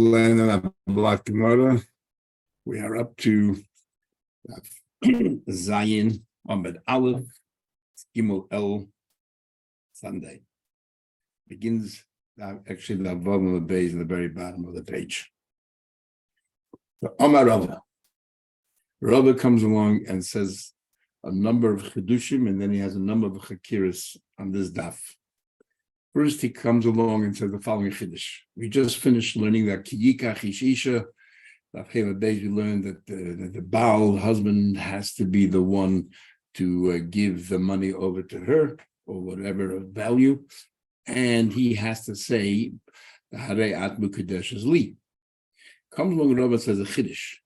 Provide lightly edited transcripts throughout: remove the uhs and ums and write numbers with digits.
Land on a block Gemara. We are up to Zayin Ahmed Aleph Gimel El Sunday. Begins actually the bottom of the page, at the very bottom of the page. So Omar Rava. Rava comes along and says a number of Kiddushin, and then he has a number of Chakiras on this daf. First, he comes along and says the following Chiddush. We just finished learning that Kiyika Isha. We learned that the Baal husband has to be the one to give the money over to her or whatever of value, and he has to say Harei At Mukadesh is Li. Comes along and Rava says a Chiddush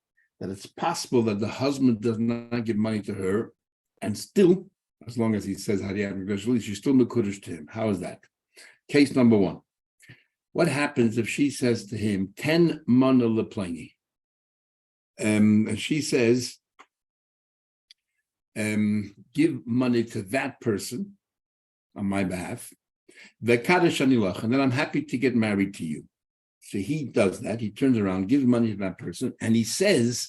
that it's possible that the husband does not give money to her, and still, as long as he says Harei At Mukadesh Li, she's still Mukadesh to him. How is that? Case number one. What happens if she says to him, 10 mana leplani? And she says, give money to that person on my behalf, and then I'm happy to get married to you. So he does that. He turns around, gives money to that person, and he says,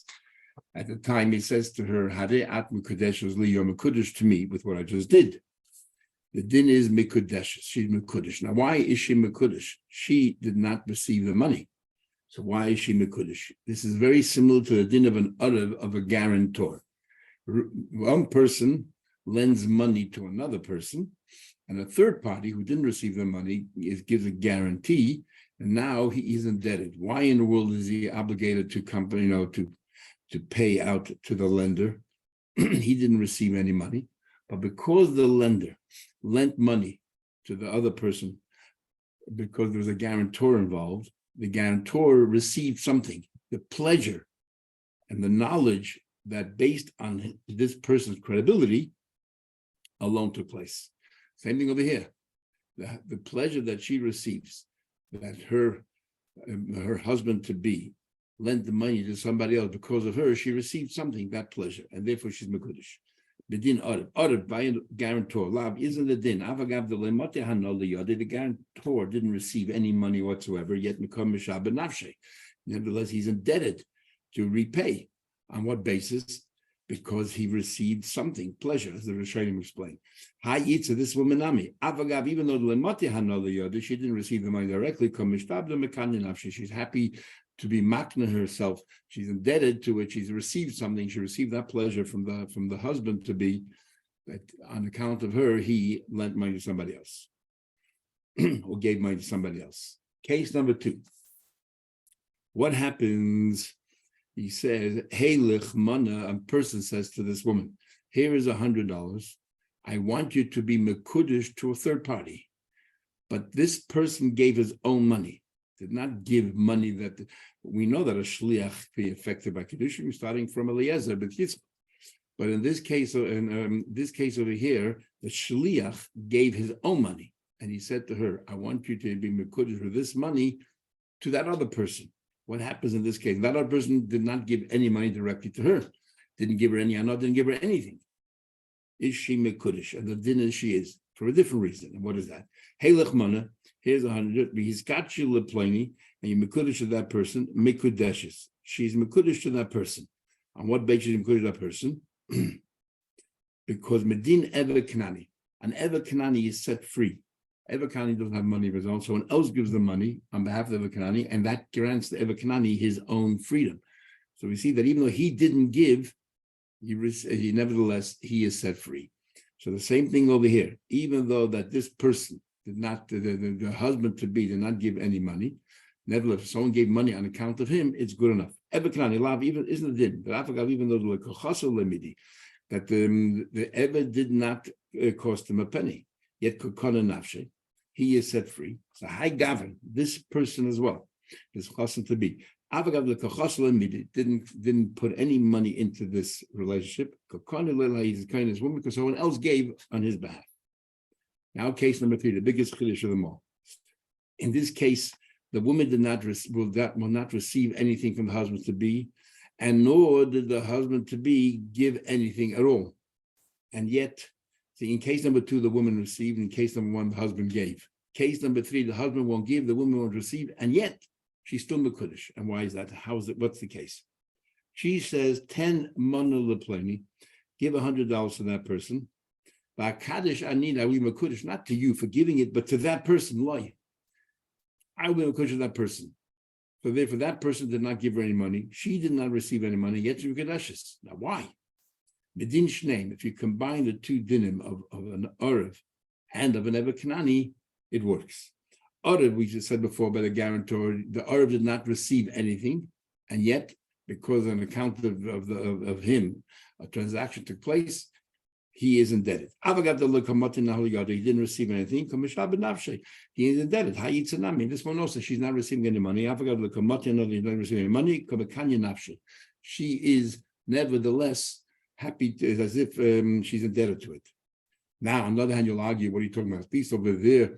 at the time, he says to her, Harei At Mukadesh li, you're Mukadesh to me with what I just did. The din is Mikudesh. She's Mikudesh. Now, why is she Mikudesh? She did not receive the money. So why is she Mikudesh? This is very similar to the din of an Arav, of a guarantor. One person lends money to another person, and a third party who didn't receive the money gives a guarantee, and now he is indebted. Why in the world is he obligated to to pay out to the lender? He didn't receive any money, but because the lender lent money to the other person, because there was a guarantor involved, the guarantor received something, the pleasure and the knowledge that based on this person's credibility, a loan took place. Same thing over here. The pleasure that she receives, that her husband-to-be lent the money to somebody else, because of her, she received something, that pleasure, and therefore she's Mekudesh. Bedin Arab by a guarantor. Lav isn't the din. Avagav the lemote hanol. The guarantor didn't receive any money whatsoever, yet Mekom Mishab Nafshe. Nevertheless, he's indebted to repay. On what basis? Because he received something, pleasure, as the Rishonim explained. Hi Yitza, this woman Nami. Avagav, even though the lemote hanol, she didn't receive the money directly, she's happy to be makna herself. She's indebted to it. She's received something. She received that pleasure from the husband to be, that on account of her, he lent money to somebody else or gave money to somebody else. Case number two. What happens? He says, hey, lich mana, a person says to this woman, here is $100. I want you to be mekudesh to a third party. But this person gave his own money. Did not give money that we know that a shliach be affected by Kiddushin, starting from Eliezer, but in this case, this case over here, the shliach gave his own money, and he said to her, "I want you to be mekudesh with this money to that other person." What happens in this case? That other person did not give any money directly to her, didn't give her any anah, didn't give her anything. Is she mekudesh? And the din is she is for a different reason. And what is that? Hey lechmana. Here's 100. He's got you leplani, and you mekudesh to that person. Mekudeshes. She's mekudesh to that person. On what basis is mekudesh to that person? Because medin ever kanani, an ever kanani is set free. Ever kanani doesn't have money of his own, someone else gives the money on behalf of the ever kanani, and that grants the ever kanani his own freedom. So we see that even though he didn't give, he nevertheless he is set free. So the same thing over here. Even though that this person did not, the husband-to-be did not give any money. Nevertheless, if someone gave money on account of him, it's good enough. Ebekanani lav even isn't the din, but even though that the Eber did not cost him a penny, yet kokona nafshe, he is set free. So high gavin, this person as well, this chassan-to-be. Avagav the kochas didn't put any money into this relationship. Kokona lela, he's a kindness woman because someone else gave on his behalf. Now, case number three, the biggest chiddush of them all. In this case, the woman will not receive anything from the husband-to-be, and nor did the husband-to-be give anything at all. And yet, see, in case number two, the woman received. In case number one, the husband gave. Case number three, the husband won't give, the woman won't receive, and yet she's still Mekudesh. And why is that? How is it? What's the case? She says 10 mana lepleni, give $100 to that person. Kaddish Anina, we Mekudesh, not to you for giving it, but to that person, lie. I will be Mekudesh to that person. So therefore, that person did not give her any money. She did not receive any money, yet she Kadeshes. Now, why? Medin Shneim, if you combine the two dinim of an Arav and of an Eber Kanani, it works. Arav, we just said before by the guarantor, the Arav did not receive anything, and yet, because on account of him, a transaction took place, he is indebted. He didn't receive anything. He is indebted. This one also, she's not receiving any money. Not receiving any money. She is nevertheless happy as if she's indebted to it. Now, on the other hand, you'll argue, what are you talking about? Peace over there.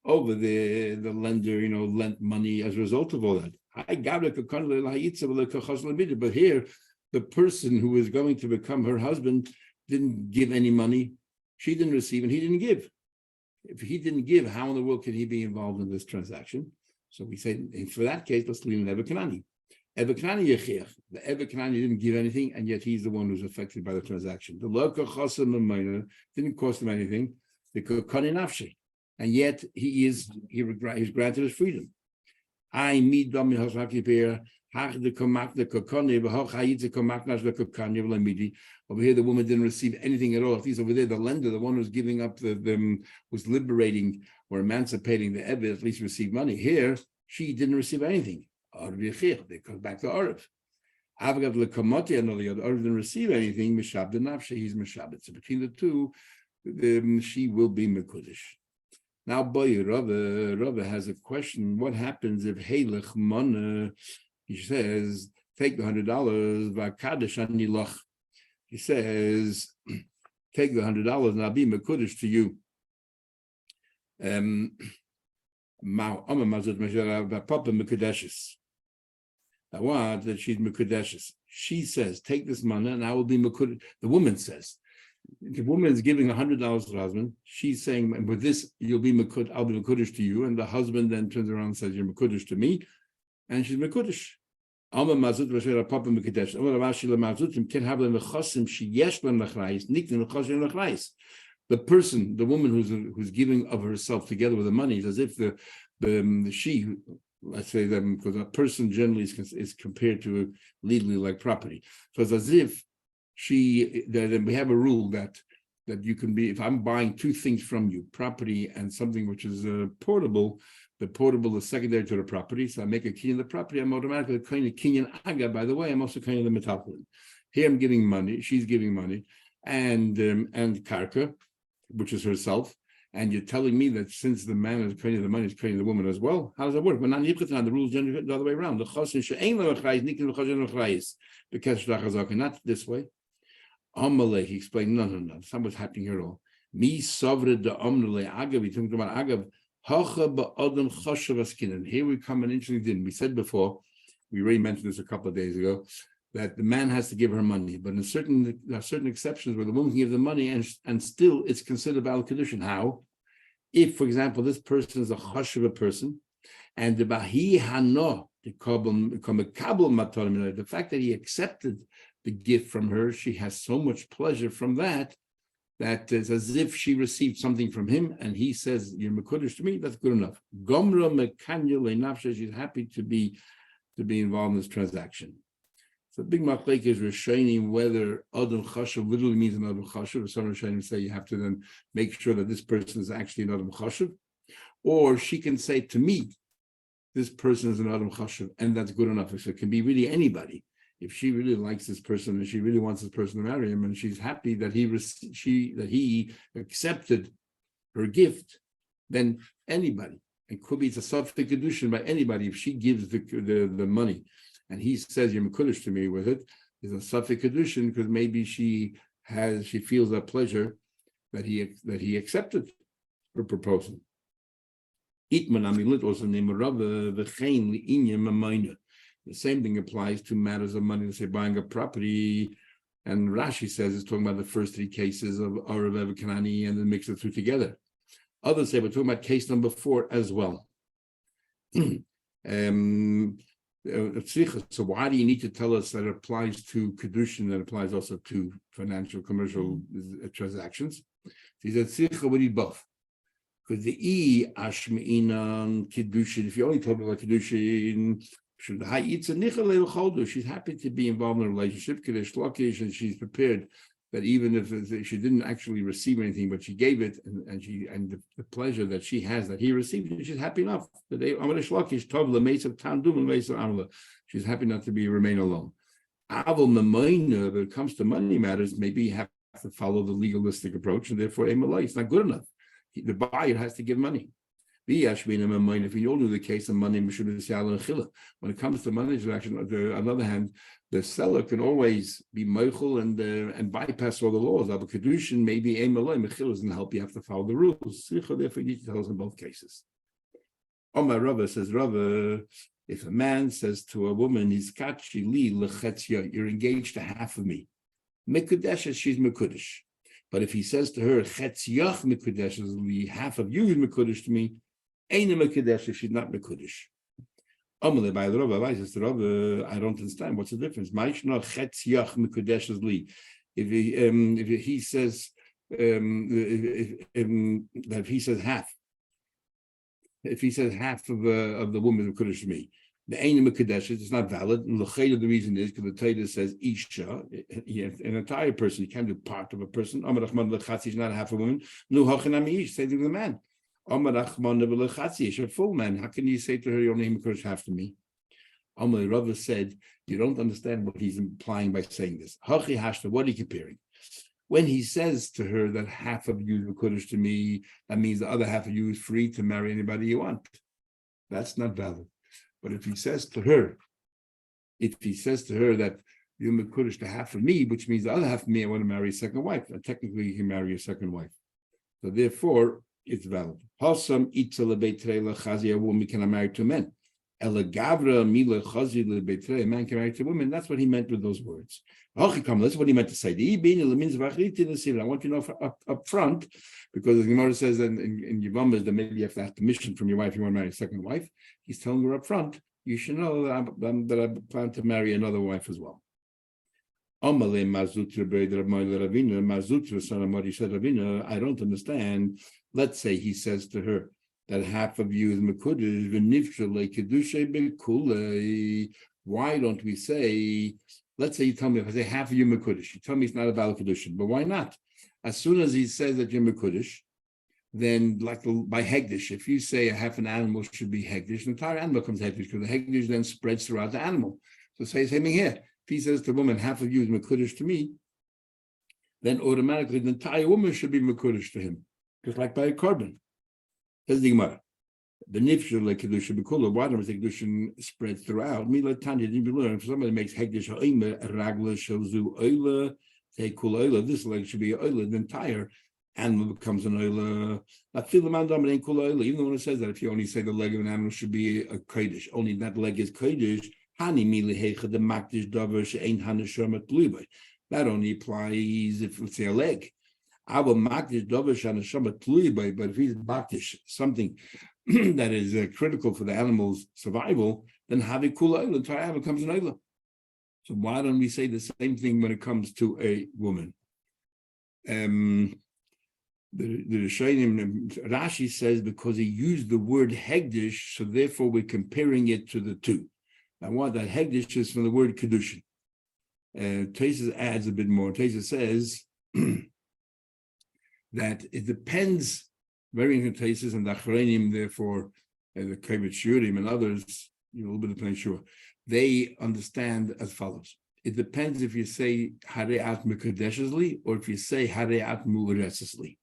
Over there, the lender, lent money as a result of all that. But here, the person who is going to become her husband didn't give any money. She didn't receive, and he didn't give. If he didn't give, how in the world can he be involved in this transaction? So we say, for that case, let's leave an Eber Kanani. Eber Kanani Yechiach. The Eber Kanani didn't give anything, and yet he's the one who's affected by the transaction. The Loka Chosam Amayna didn't cost him anything. The Kokani Nafshi. And yet he's granted his freedom. I meet Domi Hosakipir, Over here, the woman didn't receive anything at all. At least over there, the lender, the one who's giving up was liberating or emancipating the Ebed, at least received money. Here, she didn't receive anything. They come back to Arav. The Arav didn't receive anything. He's Meshabed. So between the two, she will be Mekudesh. Now, boy, Rava has a question. What happens if Heilech Mana, he says, take the $100, Kaddish Anilach. He says, take the $100 and I'll be Mekudesh to you. I want that she's Mekudeshes. She says, take this money and I will be Mekudesh. The woman says, the woman is giving $100 to the husband. She's saying, with this, you'll be Mekudesh, I'll be Mekudesh to you. And the husband then turns around and says, you're Mekudesh to me. And she's Mekudesh. The person, the woman who's giving of herself together with the money, is as if she, let's say them, because a person generally is compared to legally like property. So it's as if we have a rule that you can be, if I'm buying two things from you, property and something which is portable, the portable is secondary to the property. So I make a kinyan the property, I'm automatically kind of kinyan aga. By the way, I'm also kind of the metalpolin. Here I'm giving money, she's giving money, and karka, which is herself. And you're telling me that since the man is creating the money, is creating the woman as well. How does that work? But the rules generally the other way around. Not this way. He explained, no, that's not what's happening here at all. Me sovred the omnele agav. We talking about agav. And here we come an interesting thing. We said before, we already mentioned this a couple of days ago, that the man has to give her money, but there are certain exceptions where the woman can give the money and still it's considered Baal Kiddushin. How? If, for example, this person is a chashuva person, and the bahi hano, the fact that he accepted the gift from her, she has so much pleasure from that it's as if she received something from him, and he says, "You're mekudesh to me." That's good enough. Gomra mekanya le'nafsha. She's happy to be involved in this transaction. So big machlek is Rishonim whether Adam Chashuv literally means an Adam Chashuv. Some Rishonim say you have to then make sure that this person is actually an Adam Chashuv, or she can say to me, this person is an Adam Chashuv, and that's good enough. So it can be really anybody. If she really likes this person and she really wants this person to marry him, and she's happy that he accepted her gift, then anybody. And could be it's a Safek Kiddushin by anybody if she gives the money. And he says, you're Mekudesh to me with it, is a Safek Kiddushin because maybe she feels that pleasure that he accepted her proposal. The same thing applies to matters of money, let's say buying a property. And Rashi says it's talking about the first three cases of Arav Kanani and then mix the two together. Others say we're talking about case number 4 as well. So why do you need to tell us that it applies to Kiddushin, that applies also to financial, commercial transactions? He said, Tzricha, we need both. Because the Ashmeinan Kiddushin, if you only talk about Kiddushin, she's happy to be involved in a relationship, and she's prepared that even if she didn't actually receive anything, but she gave it, and the pleasure that she has that he received, she's happy enough. She's happy not to remain alone. When it comes to money matters, maybe you have to follow the legalistic approach, and therefore it's not good enough. The buyer has to give money. If you all know the case of money, when it comes to money transaction, on the other hand, the seller can always be meichel and bypass all the laws. But Kiddushin maybe mechila doesn't help. You have to follow the rules. Therefore, you need to tell us in both cases. Omar Rava says, Rava, if a man says to a woman, you're engaged to half of me. Mekudesh, she's mekudesh. But if he says to her, chetziyach mekudesh, half of you is mekudesh to me, Eina Mekudesh, she's not Mekudesh. Amale by the Rabbi, I don't understand. What's the difference? Ma'ishna Chetziyach Mekudesh is li. If he says that he says half, if he says half of the woman Mekudesh to me, the Eina Mekudesh is not valid. And the reason is because the Torah says Isha, an entire person. You can't do part of a person. Amar Achman Lechatzi is not half a woman. No Hachanami Ish, same thing with a man. A full man. How can you say to her, you only Mekudesh half to me? Amar Rava said, you don't understand what he's implying by saying this. Hachi Hashta, what are you comparing? When he says to her that half of you is Mekudesh to me, that means the other half of you is free to marry anybody you want. That's not valid. But if he says to her that you're Mekudesh to half of me, which means the other half of me, I want to marry a second wife, and technically you can marry a second wife. So therefore, it's valid. Hasam itzel beitreila chazi, a woman cannot marry 2 men. Ela gavra mila chazi lebeitre, a man can marry 2 women. That's what he meant with those words. That's what he meant to say. I want you to know up front, because the Gemara says in Yevamos that maybe you have to have permission from your wife if you want to marry a second wife. He's telling her up front, you should know that I plan to marry another wife as well. Amale Mazutra Mazutra son of Mari said Ravina, I don't understand. Let's say he says to her that half of you is Mekudesh, v'nifshalei kedushay bekulei. Why don't we say, let's say you tell me, if I say half of you Mekudesh, you tell me it's not a valid Kiddushin, but why not? As soon as he says that you're Mekudesh, then like by Hegdish, if you say a half an animal should be Hegdish, the entire animal becomes Hegdish, because the Hegdish then spreads throughout the animal. So say the same thing here. If he says to the woman, half of you is Mekudesh to me, then automatically the entire woman should be Mekudesh to him, just like by a carbon. Says the Gemara. The nifshul like Kiddushin Bekula, why don't the Kiddushin spread throughout? Mila Tanya didn't be learned. If somebody makes Hegdish Ha'ima, Ragla, Shozu, Oila, take Kula Oila, this leg should be Oila, the entire animal becomes an Oila. Not feel the man dominate Kula Oila, even though when it says that, if you only say the leg of an animal should be a Kodesh, only that leg is Kodesh. That only applies if, let's say, a leg. But if he's makdish something that is critical for the animal's survival, then havikula, the entire animal becomes an oila. So why don't we say the same thing when it comes to a woman? The Rishonim, Rashi says because he used the word hegdish, so therefore we're comparing it to the two. I want that hegdish is from the word Kiddushin. Taisus adds a bit more. Taisus says that it depends, very interesting Taisus and the Achronim, therefore, the Kavit Shurim and others, a little bit of plain sure, they understand as follows. It depends if you say Hareat Mekudeshesli or if you say Hareat Mu'uresesli.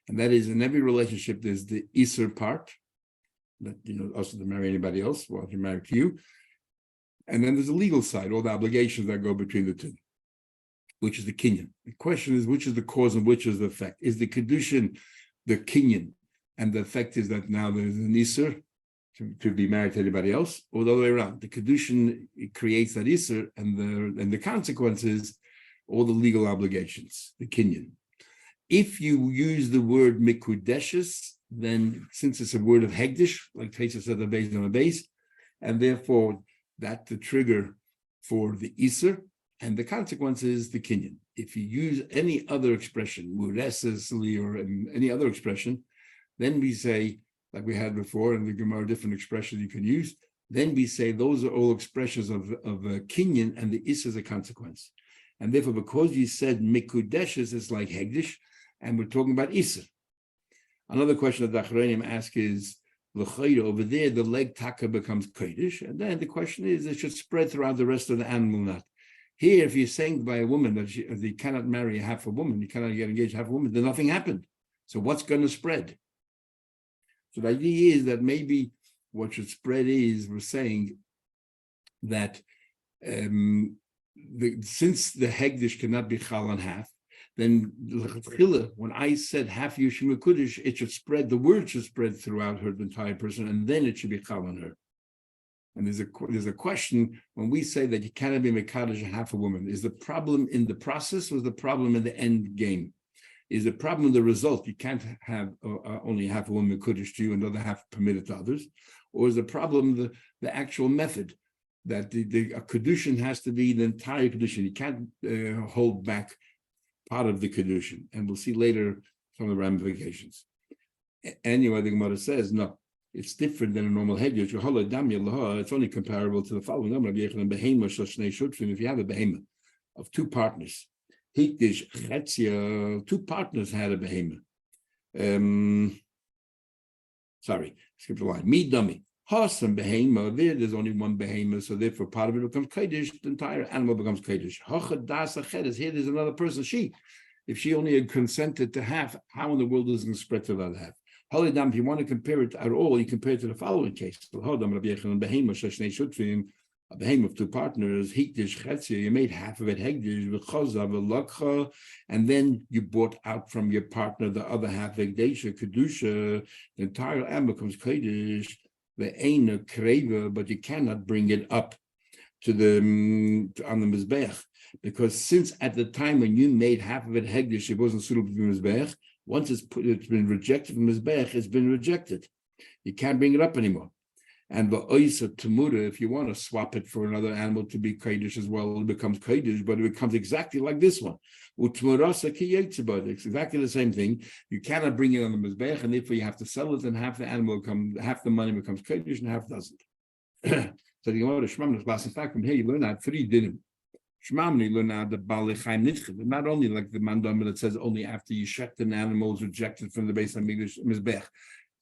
And that is, in every relationship, there's the Isser part, that, also to marry anybody else while you're married to you. And then there's the legal side, all the obligations that go between the two, which is the kinyan. The question is, which is the cause and which is the effect? Is the Kiddushin the kinyan, and the effect is that now there's an Isser to be married to anybody else, or the other way around? The Kiddushin creates that Isser, and the consequence is all the legal obligations, the kinyan. If you use the word mikudeshes, then since it's a word of hegdish, like Taisa said, the base on the base, and therefore that's the trigger for the Isser, and the consequence is the Kinyan. If you use any other expression, muresesli or any other expression, then we say, like we had before in the Gemara, different expressions you can use, then we say those are all expressions of Kinyan, and the Isser is a consequence. And therefore, because you said Mikudeshes is like Hegdish, and we're talking about Isser. Another question that the Achronim ask is, over there, the leg taka becomes Kodesh, and then the question is, it should spread throughout the rest of the animal not. Here, if you're saying by a woman that you cannot marry half a woman, you cannot get engaged half a woman, then nothing happened. So what's going to spread? So the idea is that maybe what should spread is, we're saying that since the Hegdish cannot be chal on half, then when I said half Yushim Kudish, it should spread, the word should spread throughout her entire person, and then it should be chal on her. And there's a question when we say that you cannot be Mekadosh half a woman. Is the problem in the process, or is the problem in the end game? Is the problem in the result? You can't have only half a woman Kudish to you and the other half permitted to others, or is the problem the actual method? That a Kiddushin has to be the entire Kiddushin. You can't hold back part of the Kiddushin. And we'll see later some of the ramifications. Anyway, the Gemara says, no, it's different than a normal Hegdish. It's only comparable to the following. If you have a behemoth of two partners, two partners had a behemoth. Skip the line. Me dummy. Horse and behemoth, there's only one behemoth, so therefore part of it becomes Kodesh, the entire animal becomes Kodesh. Here there's another person, she. If she only had consented to half, how in the world is it going to spread to the other half? If you want to compare it at all, you compare it to the following case. A behemoth of two partners, you made half of it Hegdish, and then you bought out from your partner the other half, Hegdesha, Kedusha, the entire animal becomes Kodesh. The Eina Kreva, but you cannot bring it up to on the Mizbech, because since at the time when you made half of it Hegdish, it wasn't suitable for Mizbech. Once it's been rejected from Mizbech, it's been rejected. You can't bring it up anymore. And the Oisa Tamura, if you want to swap it for another animal to be Kodesh as well, it becomes Kodesh, but it becomes exactly like this one. It's exactly the same thing. You cannot bring it on the Mizbech, and therefore you have to sell it, and half the money becomes Kodesh, and half doesn't. So the Gemara Shmamna class, in fact, from here you learn out 3 dinim. Shmamna, you learn out the Balei Chaim Nitchid, not only like the Mandama that says only after you shech an animal is rejected from the base of Mizbech,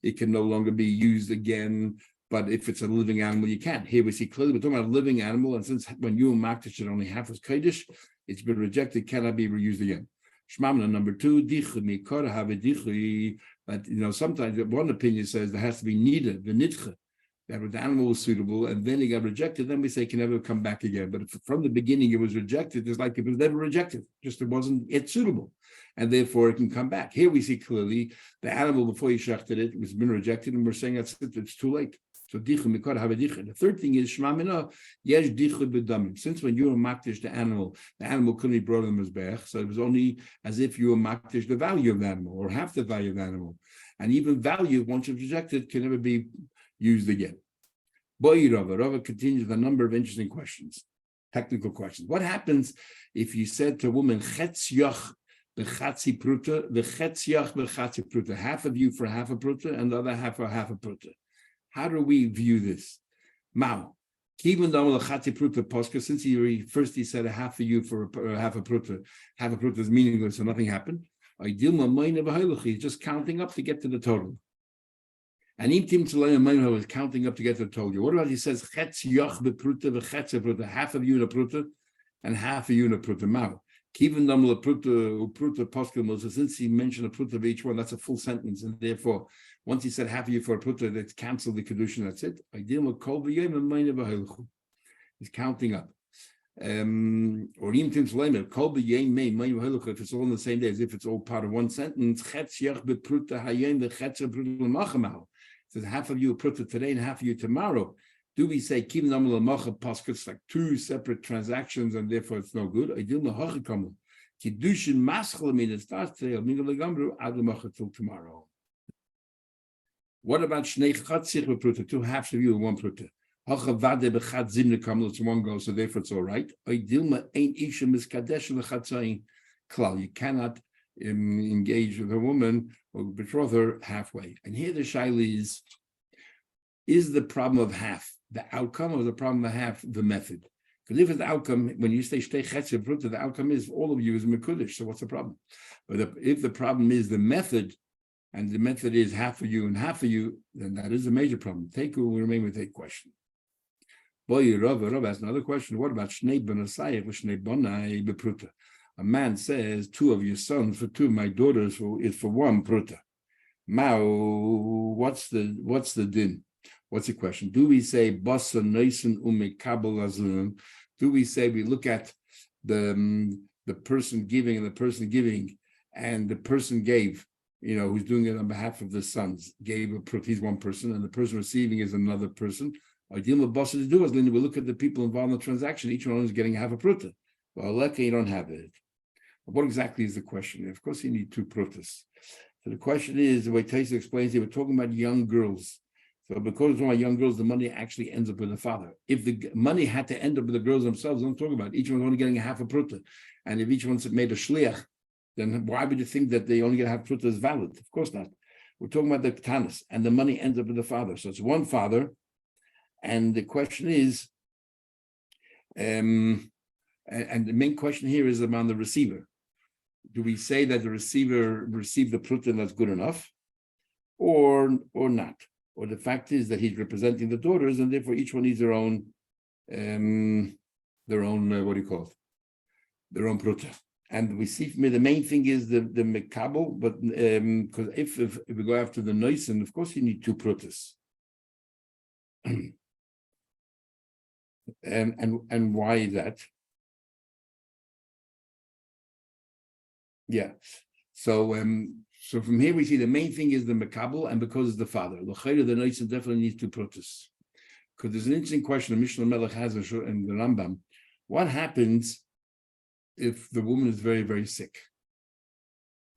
it can no longer be used again. But if it's a living animal, you can't. Here we see clearly we're talking about a living animal, and since when you makdish it only half was Kodesh, it's been rejected, cannot be reused again. Shmamna number 2, but sometimes one opinion says there has to be nida, the nitcha, that the animal was suitable, and then it got rejected, then we say it can never come back again. But if from the beginning it was rejected, it's like it was never rejected, just it wasn't suitable, and therefore it can come back. Here we see clearly the animal before you shechted it was been rejected, and we're saying it's too late. So the third thing is Shmamina, yesh dichud b'damim. Since when you were makdish the animal couldn't be brought in the mizbech, so it was only as if you were makdish the value of the animal or half the value of the animal, and even value once it's rejected can never be used again. Rava continues with a number of interesting questions, technical questions. What happens if you said to a woman chetzyach b'chatzi pruta, v'chetzyach b'chatzi pruta, half of you for half a pruta and the other half for half a pruta? How do we view this? Mao, even though the chati pruta poska, since he said a half of you for half a pruta is meaningless, so nothing happened. He's just counting up to get to the total. And Imtim Tzalayim was counting up to get to the total. What about he says chetz yoch bepruta v'chetz pruta, half of you in a pruta and half of you in a pruta? Mao. Even though the pruta poska, so since he mentioned a pruta of each one, that's a full sentence, and therefore once he said half of you for a pruta, that's canceled the Kiddushin, that's it. He's counting up. Or if it's all in the same day, as if it's all part of one sentence, it says half of you a pruta today and half of you tomorrow. Do we say kim namal macha paskets like 2 separate transactions and therefore it's no good? Kiddushin maschel mean it starts today, till tomorrow. What about Shnei Chatzich Pruta, 2 halves of you and 1 Pruta? Hachavade bechad zimne kamel, it's 1 go, so therefore it's all right. Dilma ain't isha miskadesh lechatzayin klal. You cannot engage with a woman or betroth her halfway. And here the shaila is the problem of half the outcome, or the problem of half the method? Because if it's the outcome, when you say Shtei Chetzim Pruta, the outcome is all of you is Mekudesh, so what's the problem? But if the problem is the method, and the method is half of you and half of you, then that is a major problem. Take will remain with a question. Boy, Rav has another question. What about Shnei Benasayach v'Shnei Bonai bepruta? A man says 2 of your sons for 2 of my daughters is for 1 pruta. Mao, what's the din? What's the question? Do we say basa neisen umekabel azlum? Do we say we look at the person giving and the person giving, and the person gave, who's doing it on behalf of the sons, gave a prut, he's one person, and the person receiving is another person. Ideal of basa to do is then we look at the people involved in the transaction. Each one is getting half a pruta. Well, luckily you don't have it. But what exactly is the question? Of course, you need 2 prutas. So the question is, the way Taisa explains it, we're talking about young girls. So because we're talking about young girls, the money actually ends up with the father. If the money had to end up with the girls themselves, I'm talking about each one's only getting a half a pruta. And if each one's made a shliach, then why would you think that they only get a half pruta is valid? Of course not. We're talking about the ktanis, and the money ends up with the father. So it's 1 father. And the question is, and the main question here is around the receiver. Do we say that the receiver received the pruta and that's good enough, or not? Or the fact is that he's representing the daughters, and therefore each one needs their own what do you call it? Their own pruta. And we see from it, the main thing is the mekabel, but because if we go after the noisen, of course you need 2 prutas. And why is that? Yeah. So from here we see the main thing is the mekabel, and because it's the father. The noisen definitely needs 2 prutas. Because there's an interesting question the Mishnah Melech has in the Rambam. What happens if the woman is very, very sick?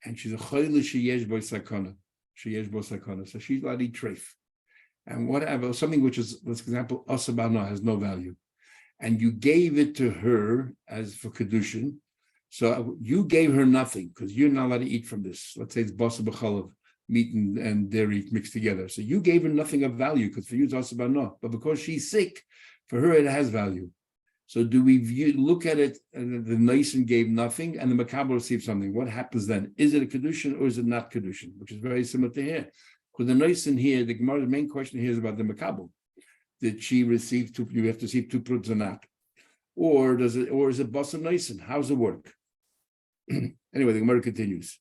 And she's a choyle sheyesh bo sakana. So she's allowed to eat treif. And whatever, something which is, for example, asabana has no value. And you gave it to her as for Kiddushin. So you gave her nothing because you're not allowed to eat from this. Let's say it's basa b'chalav, meat and dairy mixed together. So you gave her nothing of value because for you it's asabana. But because she's sick, for her it has value. So do we look at it and the Naisen gave nothing and the Makabel received something? What happens then? Is it a Kiddushin or is it not Kiddushin? Which is very similar to here. Because the Naisen here, the Gemara's main question here is about the Makabel. Did she receive 2, you have to receive 2 pruts or not? Or is it Basa Naisen? How's it work? Anyway, the Gemara continues.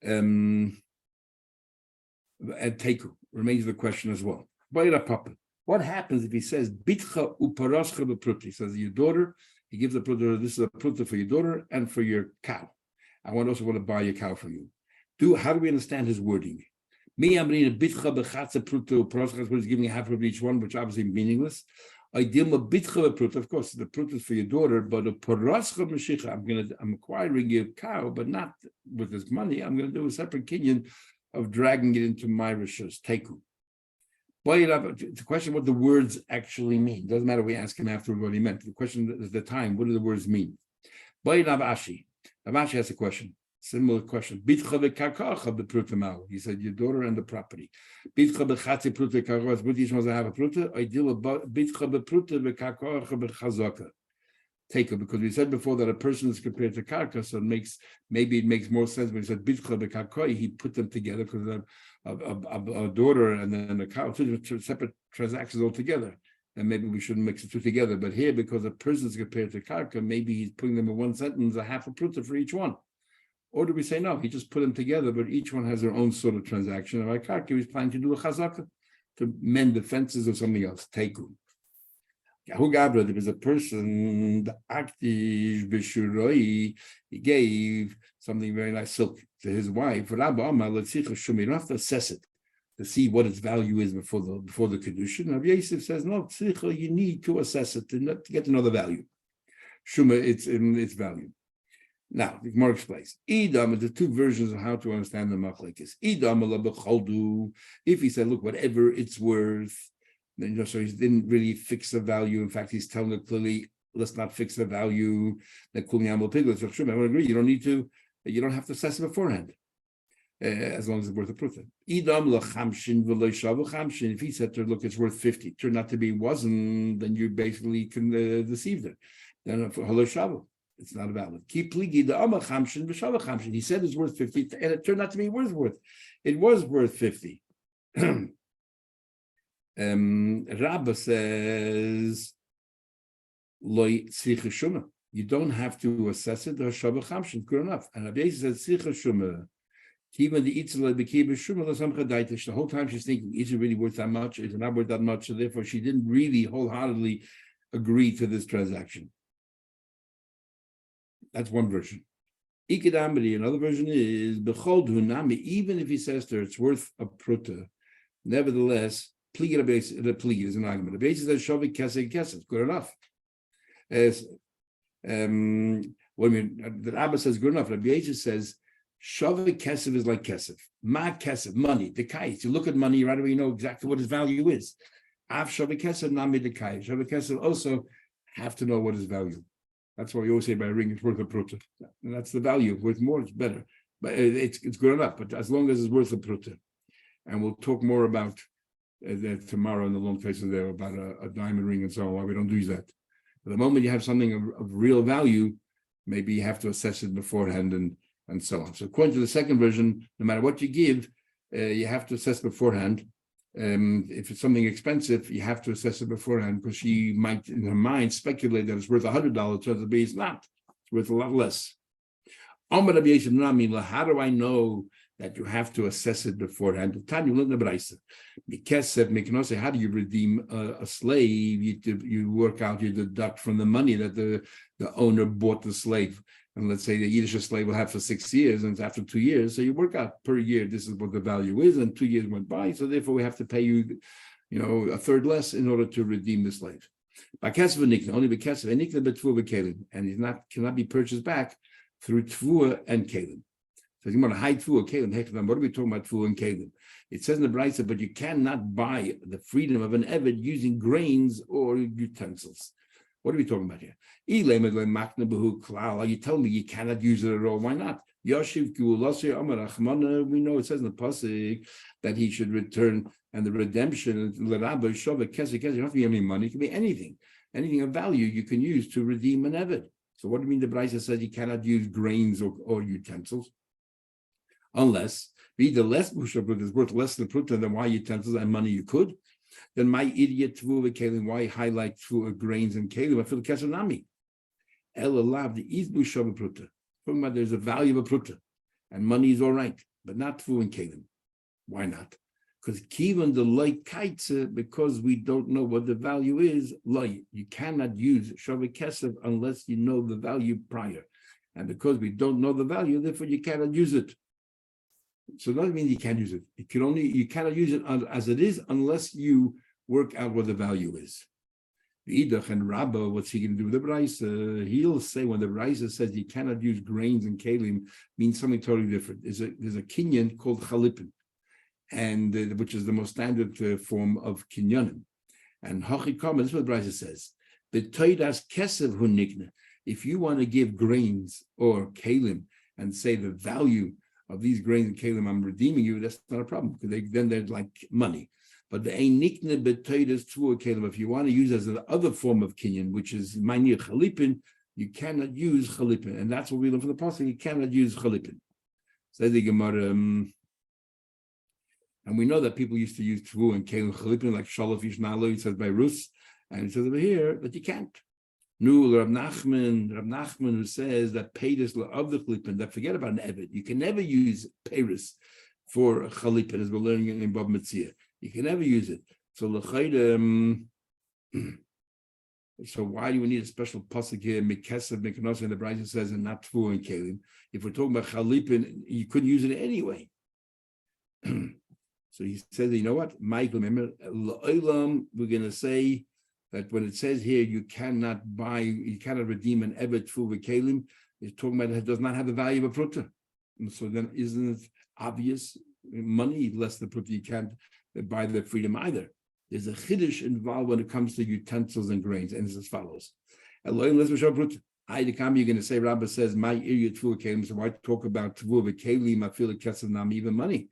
And Teku remains the question as well. What happens if he says bitcha uparascha b'pruta? He says your daughter, he gives a pruta. This is a pruta for your daughter and for your cow. I also want to buy your cow for you. How do we understand his wording? Me, I'm reading bitcha b'chatza pruta uparascha. He's giving a half of each one, which obviously meaningless. I deal with bitcha b'pruta. Of course, the pruta is for your daughter, but a parascha m'shicha. I'm acquiring your cow, but not with this money. I'm going to do a separate kinyan of dragging it into my rishus teku. The question what the words actually mean. Doesn't matter we ask him afterward what he meant. The question is the time, what do the words mean? Abashi has a question. Similar question. He said your daughter and the property. Each one wants to have a pruta. I deal with take it, because we said before that a person is compared to karka, so maybe it makes more sense when he said bitcha b'karkoi, he put them together because a daughter and then a cow, 2 separate transactions altogether, and maybe we shouldn't mix the 2 together. But here, because a person is compared to karka, maybe he's putting them in one sentence, a half a pruta for each one. Or do we say no? He just put them together, but each one has their own sort of transaction. And by karka, he's planning to do a chazaka to mend the fences or something else. Teku. There was a person, the active Bishuroi, he gave something very nice silk to his wife. You don't have to assess it to see what its value is before the Kiddushin. Rabbi Yosef says, no, you need to assess it to get to know the value. Shuma, its value. Now, the Gemara explains. Idam, the two versions of how to understand the machlekes. Idam ala b'choldu. If he said, look, whatever it's worth, then so he didn't really fix the value. In fact, he's telling it clearly, let's not fix the value. That I would agree. You don't have to assess it beforehand. As long as it's worth a pruta. Idam lachamshin v'lo shavu chamshin. If he said to her, look, it's worth 50, turned out to be wasn't, then you basically can deceive her. Then halo shavu, it's not valid. Keep pligi the ama chamshin v'shavu chamshin. He said it's worth 50, and it turned out to be worth. It was worth 50. Rabba says, loy tzricha shuma. You don't have to assess it. The shavu chamshin, good enough. And Rabbi says tzricha shuma. Even the the whole time she's thinking, is it really worth that much? Is it not worth that much? So therefore, she didn't really wholeheartedly agree to this transaction. That's one version. Another version is even if he says to her it's worth a pruta, nevertheless, the plea is an argument. The basis says shavik kesef, good enough. As the Rabba says good enough. Rabbi Yisrael says Shavik kesef is like kesef. Ma kesef, money, the kais. You look at money, right away you know exactly what its value is. Av shavik kesef, nami the kais. Shavik kesef also have to know what is value. That's why we always say by a ring it's worth a pruta. And that's the value. Worth more, it's better. But it's good enough. But as long as it's worth a pruta. And we'll talk more about tomorrow in the long cases there about a diamond ring and so on, why we don't do that. But the moment you have something of real value, maybe you have to assess it beforehand and so on. So according to the second version, no matter what you give, you have to assess beforehand. If it's something expensive, you have to assess it beforehand because she might, in her mind, speculate that it's worth $100. Turns out to be it's not. It's worth a lot less. How do I know that you have to assess it beforehand? How do you redeem a slave? You work out, you deduct from the money that the owner bought the slave. And let's say the Yiddish slave will have for 6 years, and it's after 2 years. So you work out per year, this is what the value is, and 2 years went by. So therefore, we have to pay you, a third less in order to redeem the slave. Only and he's cannot be purchased back through tvua and kalim. So you want to hide tvua, kalim, what are we talking about tvua and kalim? It says in the Brisa, but you cannot buy the freedom of an eved using grains or utensils. What are we talking about here? Are you telling me you cannot use it at all? Why not? We know it says in the pasuk that he should return, and the redemption, you don't have to be any money, it can be anything of value you can use to redeem an eved. So what do you mean the Brisa says you cannot use grains or utensils? Unless be the less bushah is worth less than pruta than why utensils and money you could. Then my idiot tvua kalim, why highlight tvua grains and kalim? I feel kesanami. Elalav the izbu shavu pruta. Talking about there's a value of a pruta, and money is all right, but not tvua and kalim. Why not? Because kivan the light kaitze, because we don't know what the value is. Light, you cannot use shavu kesef unless you know the value prior, and because we don't know the value, therefore you cannot use it. So that means you can't use it. You cannot use it as it is unless you work out what the value is. Idach and Rabba, what's he going to do with the Brisa? He'll say when the Brisa says you cannot use grains and kalim, means something totally different. There's a kinyan called chalipin, and which is the most standard form of kinyanim. And hachikam, this is what the Brisa says. B'toidas kesev hu nikna. If you want to give grains or kalim and say the value of these grains and kalim, I'm redeeming you, that's not a problem, because then they're like money. But the einikne betoidas tvua kalim, if you want to use as another form of kinyan, which is ma'nir chalipin, you cannot use chalipin, and that's what we learn from the pasuk. You cannot use chalipin. Says the Gemara, and we know that people used to use tvua and kalim chalipin like shalof ishnalo. It says by Rus, and it says over here that you can't. No, Rav Nachman, who says that peiris of the chalipin, that forget about an eved. You can never use peiris for a chalipin, as we're learning in Bab Metzia. You can never use it. So so why do we need a special pasuk here? Mikesav Mikanos, and the Brisa says, and not tvua and kalim. If we're talking about chalipin, you couldn't use it anyway. So he says, you know what, Michael? Remember, we're going to say that when it says here you cannot redeem an eved tvua kalim, It's talking about it does not have the value of a pruta. And so then isn't it obvious? Money less than a pruta, you can't buy the freedom either. There's a chiddush involved when it comes to utensils and grains, and it's as follows. Elohim less pruta. You're going to say, Rabbah says, my area tvua kelim, so why talk about tvua v'kelim, I feel like kesanam, even money.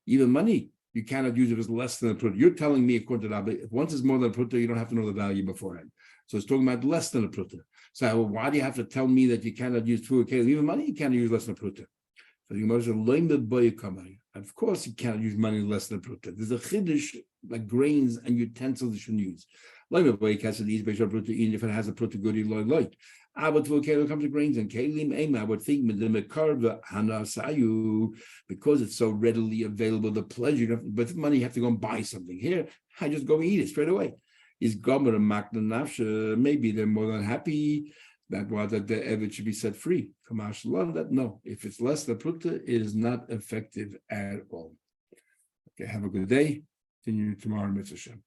Even money, you cannot use it if it's less than a pruta. You're telling me, according to Rabbah, if once it's more than a pruta, you don't have to know the value beforehand. So it's talking about less than a pruta. So why do you have to tell me that you cannot use tvua kelim? Even money, you cannot use less than a pruta. So you must say, of course you cannot use money less than a pruta. There's a chiddush, like grains and utensils you shouldn't use. Even if it has a pruta goody, loy. But when it comes to grains and kelim, I would think because it's so readily available, the pleasure. But money, you have to go and buy something. Here, I just go and eat it straight away. Is gomer and makna nafsha? Maybe they're more than happy that the evet should be set free. That no, if it's less than pruta, it is not effective at all. Okay, have a good day. Continue tomorrow, Mitzvah Shem.